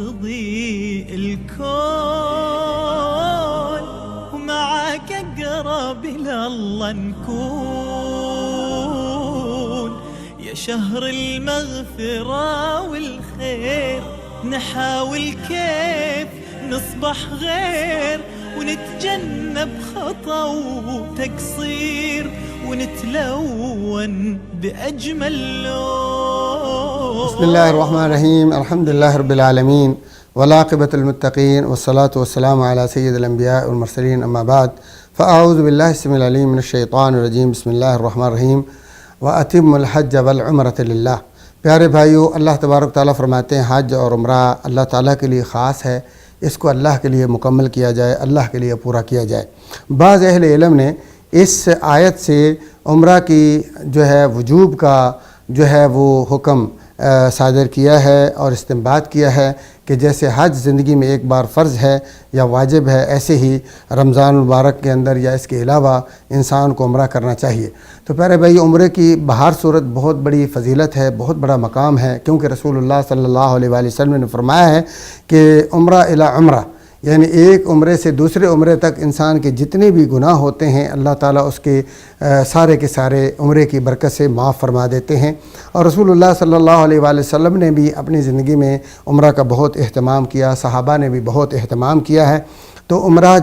تضيء الكون، ومعك أقرب إلى الله نكون. يا شهر المغفرة والخير، نحاول كيف نصبح غير، ونتجنب خطأ وتقصير، ونتلون بأجمل لون. بسم الله الرحمن الرحيم. الحمد لله رب العالمين والعاقبة للمتقين، والصلاة والسلام على سيد الأنبياء والمرسلين. أما بعد، فأعوذ بالله السميع العليم من الشيطان الرجيم. بسم الله الرحمن الرحيم. وَأَتِمُّ الْحَجَّ وَالْعُمْرَةَ لِلَّهِ. پیارے بھائیو، اللہ تبارک تعالیٰ فرماتے ہیں حج اور عمرہ اللہ تعالیٰ کے لیے خاص ہے، اس کو اللہ کے لیے مکمل کیا جائے، اللہ کے لیے پورا کیا جائے۔ بعض اہل علم نے اس آیت سے عمرہ کی وجوب کا وہ حکم صادر کیا ہے اور استنباط کیا ہے کہ جیسے حج زندگی میں ایک بار فرض ہے یا واجب ہے، ایسے ہی رمضان المبارک کے اندر یا اس کے علاوہ انسان کو عمرہ کرنا چاہیے۔ تو پیارے بھائی، عمرے کی بہر صورت بہت بڑی فضیلت ہے، بہت بڑا مقام ہے، کیونکہ رسول اللہ صلی اللہ علیہ وآلہ وسلم نے فرمایا ہے کہ عمرہ الی عمرہ، یعنی ایک عمرے سے دوسرے عمرے تک انسان کے جتنے بھی گناہ ہوتے ہیں اللہ تعالیٰ اس کے سارے کے سارے عمرے کی برکت سے معاف فرما دیتے ہیں۔ اور رسول اللہ صلی اللہ علیہ وآلہ وسلم نے بھی اپنی زندگی میں عمرہ کا بہت اہتمام کیا، صحابہ نے بھی بہت اہتمام کیا ہے۔ تو عمرہ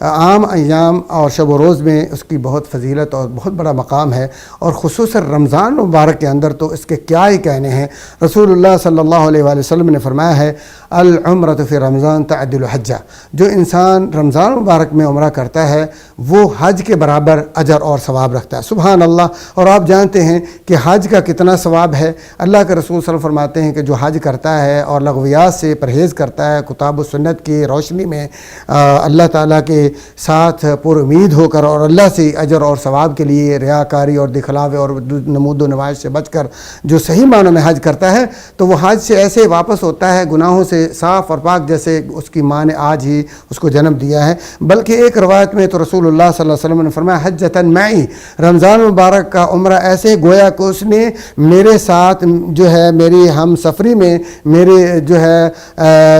عام ایام اور شب و روز میں اس کی بہت فضیلت اور بہت بڑا مقام ہے، اور خصوصاً رمضان مبارک کے اندر تو اس کے کیا ہی کہنے ہیں۔ رسول اللہ صلی اللہ علیہ وآلہ وسلم نے فرمایا ہے العمرۃ فی رمضان تعدل حجہ، جو انسان رمضان مبارک میں عمرہ کرتا ہے وہ حج کے برابر اجر اور ثواب رکھتا ہے۔ سبحان اللہ۔ اور آپ جانتے ہیں کہ حج کا کتنا ثواب ہے۔ اللہ کے رسول صلی اللہ علیہ وسلم فرماتے ہیں کہ جو حج کرتا ہے اور لغویات سے پرہیز کرتا ہے، کتاب و سنت کی روشنی میں اللہ تعالیٰ کے ساتھ پر امید ہو کر اور اللہ سے اجر اور ثواب کے لیے ریاکاری اور دکھلاوے اور نمود و نمائش سے بچ کر جو صحیح معنوں میں حج کرتا ہے تو وہ حج سے ایسے واپس ہوتا ہے گناہوں سے صاف اور پاک جیسے اس کی ماں نے آج ہی اس کو جنم دیا ہے۔ بلکہ ایک روایت میں تو رسول اللہ صلی اللہ علیہ وسلم نے فرمایا حجۃ معی، رمضان مبارک کا عمرہ ایسے گویا کہ اس نے میرے ساتھ میری ہم سفری میں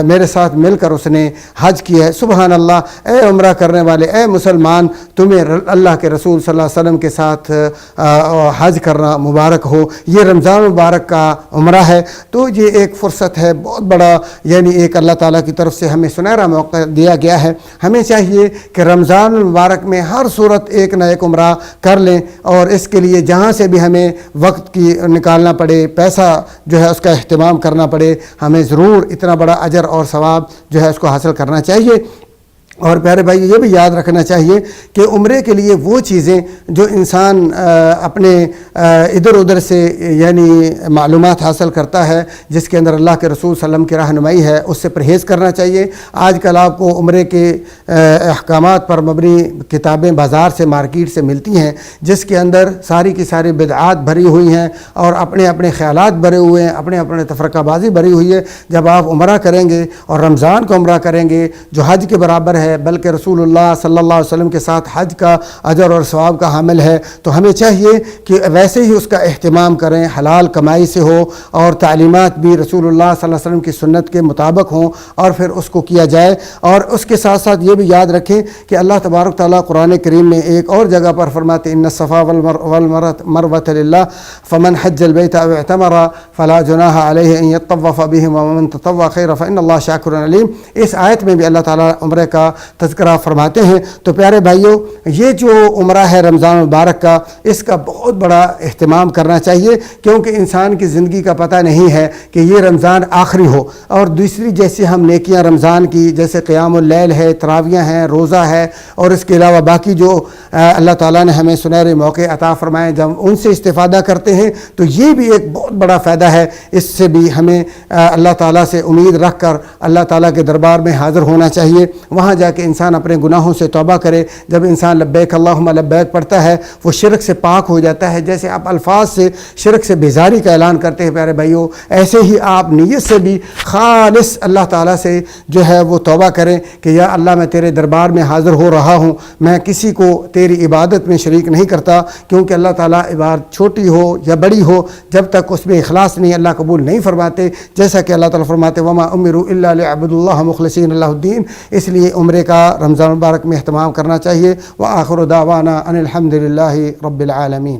میرے ساتھ مل کر اس نے حج کیا ہے۔ سبحان اللہ۔ اے عمرہ کرنے والے، اے مسلمان، تمہیں اللہ کے رسول صلی اللہ علیہ وسلم کے ساتھ حج کرنا مبارک ہو۔ یہ رمضان مبارک کا عمرہ ہے، تو یہ ایک فرصت ہے بہت بڑا، یعنی ایک اللہ تعالیٰ کی طرف سے ہمیں سنہرا موقع دیا گیا ہے۔ ہمیں چاہیے کہ رمضان مبارک میں ہر صورت ایک نہ ایک عمرہ کر لیں، اور اس کے لیے جہاں سے بھی ہمیں وقت کی نکالنا پڑے، پیسہ اس کا اہتمام کرنا پڑے، ہمیں ضرور اتنا بڑا اجر اور ثواب اس کو حاصل کرنا چاہیے۔ اور پیارے بھائی، یہ بھی یاد رکھنا چاہیے کہ عمرے کے لیے وہ چیزیں جو انسان اپنے ادھر ادھر سے یعنی معلومات حاصل کرتا ہے، جس کے اندر اللہ کے رسول صلی اللہ علیہ وسلم کی رہنمائی ہے، اس سے پرہیز کرنا چاہیے۔ آج کل آپ کو عمرے کے احکامات پر مبنی کتابیں بازار سے، مارکیٹ سے ملتی ہیں، جس کے اندر ساری کی ساری بدعات بھری ہوئی ہیں اور اپنے اپنے خیالات بھرے ہوئے ہیں، اپنے اپنے تفرقہ بازی بھری ہوئی ہے۔ جب آپ عمرہ کریں گے اور رمضان کو عمرہ کریں گے جو حج کے برابر ہے، بلکہ رسول اللہ صلی اللہ علیہ وسلم کے ساتھ حج کا اجر اور ثواب کا حامل ہے، تو ہمیں چاہیے کہ ویسے ہی اس کا اہتمام کریں، حلال کمائی سے ہو اور تعلیمات بھی رسول اللہ صلی اللہ علیہ وسلم کی سنت کے مطابق ہوں، اور پھر اس کو کیا جائے۔ اور اس کے ساتھ ساتھ یہ بھی یاد رکھیں کہ اللہ تبارک تعالیٰ قرآن کریم میں ایک اور جگہ پر فرماتے ان الصفا والمروۃ للہ فمن حج البیت او اعتمر فلا جناح علیہ ان یطوف بہم ومن تطوع خیرا فان اللہ شاکر علیم۔ اس آیت میں بھی اللہ تعالیٰ عمرے کا تذکرہ فرماتے ہیں۔ تو پیارے بھائیوں، یہ جو عمرہ ہے رمضان مبارک کا، اس کا بہت بڑا اہتمام کرنا چاہیے، کیونکہ انسان کی زندگی کا پتہ نہیں ہے کہ یہ رمضان آخری ہو۔ اور دوسری جیسے ہم نیکیاں رمضان کی، جیسے قیام اللیل ہے، تراویح ہیں، روزہ ہے، اور اس کے علاوہ باقی جو اللہ تعالیٰ نے ہمیں سنہرے موقع عطا فرمائے، جب ان سے استفادہ کرتے ہیں تو یہ بھی ایک بہت بڑا فائدہ ہے۔ اس سے بھی ہمیں اللہ تعالیٰ سے امید رکھ کر اللہ تعالیٰ کے دربار میں حاضر ہونا چاہیے، وہاں جا کیا کہ انسان اپنے گناہوں سے توبہ کرے. جب انسان لبیک اللہم لبیک پڑھتا ہے وہ شرک سے پاک ہو جاتا ہے. جیسے آپ الفاظ سے شرک سے بیزاری کا اعلان کرتے ہیں پیارے بھائیوں، ایسے ہی آپ نیت سے بھی خالص اللہ تعالیٰ سے جو ہے وہ توبہ کریں کہ یا اللہ میں تیرے دربار میں حاضر ہو رہا ہوں، میں کسی کو تیری عبادت میں شریک نہیں کرتا. کیونکہ اللہ تعالیٰ عبادت چھوٹی ہو یا بڑی ہو جب تک اس میں اخلاص نہیں اللہ قبول نہیں فرماتے. جیسا کہ اللہ تعالیٰ فرماتے وما امروا الا ليعبدوا اللہ مخلصین اللہ الدین. اس لیے عمرے کا رمضان مبارک میں اہتمام کرنا چاہیے. وآخر دعوانا ان الحمد للہ رب العالمین.